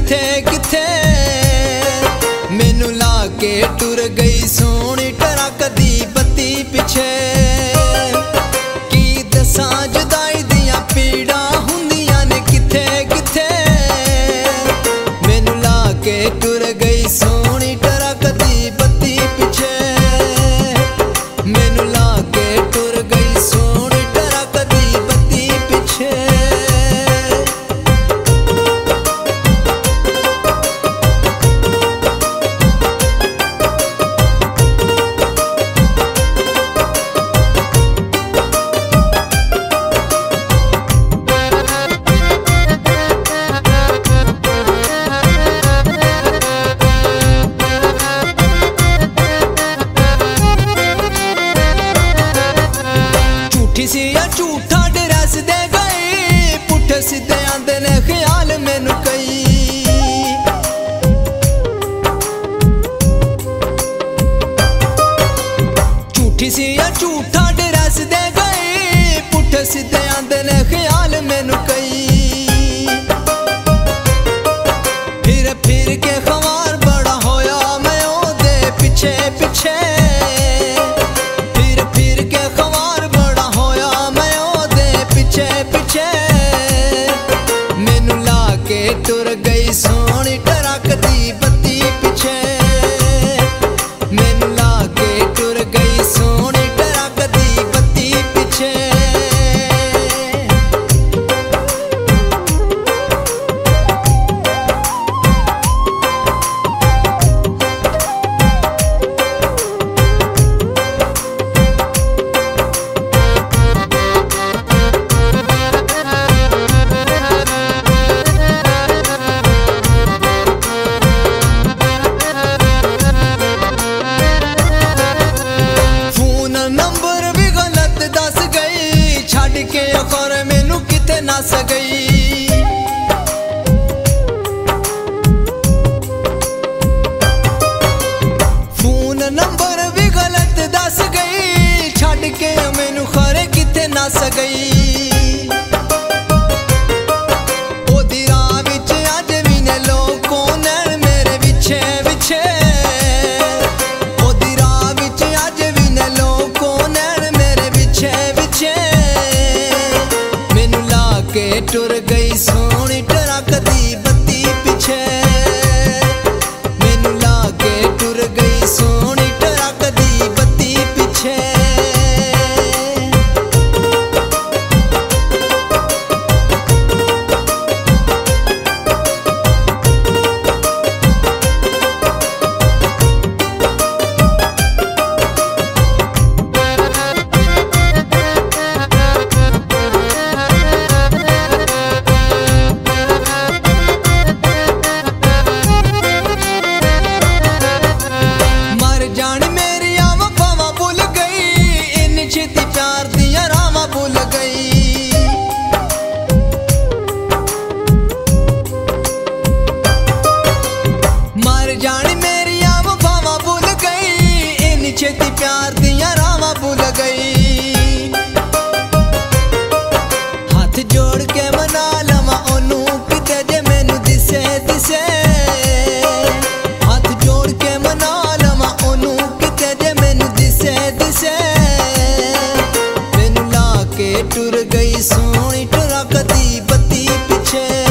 किथे किथे मैनू ला के टुर गई सोहनी ट्रक दी बत्ती पिछे। की दसां जुदाई दियां पीड़ा हुंदियां ने किथे किथे मैनू ला के टुर गई सोहनी ट्रक दी बत्ती पिछे। मैनू ला के टुर गई सोहनी ट्रक दी बत्ती पिछे। सी या झूठा ड्रेस दे गई पुठे सीधे आंदे ने ख्याल मैनू कई। झूठी सी या झूठा ड्रेस दे गई पुठे सीधे आंदे ने ख्याल मैनू कई। फिर के खवार बड़ा होया मैं ओदे पिछे पिछे। मैनू ला के टुर गई सोहनी ट्रक दी बत्ती पिछे। मैनू ला के टुर गई सोहनी ट्रक दी बत्ती पिछे। के अखर मैनू किते नस गई। फोन नंबर भी गलत दस गई छड़ के मैनू खरे किते नस गई। ओदी राह विच अज भी ने लोग नैन मेरे विछे विछे। ओदी राह विच अज भी ने लोग नैन मेरे विछे विछे। के टुर गई सोहनी ट्रक दी बत्ती पिछे। मैनू ला के टुर गई सोहनी ट्रक दी बत्ती पिछे। प्यार दिया रामा भूल गई। मर जानी मेरी वफावां भूल गई। इन्नी छेती प्यार दिया रामा भूल गई। हाथ जोड़ के मना लवा ओनू किते जे मैनू दिसे दिसे। हाथ जोड़ के मना लवा ओनू किते जे मैनू दिसे दिसे। टुर गई सोहनी ट्रक दी बत्ती पिछे।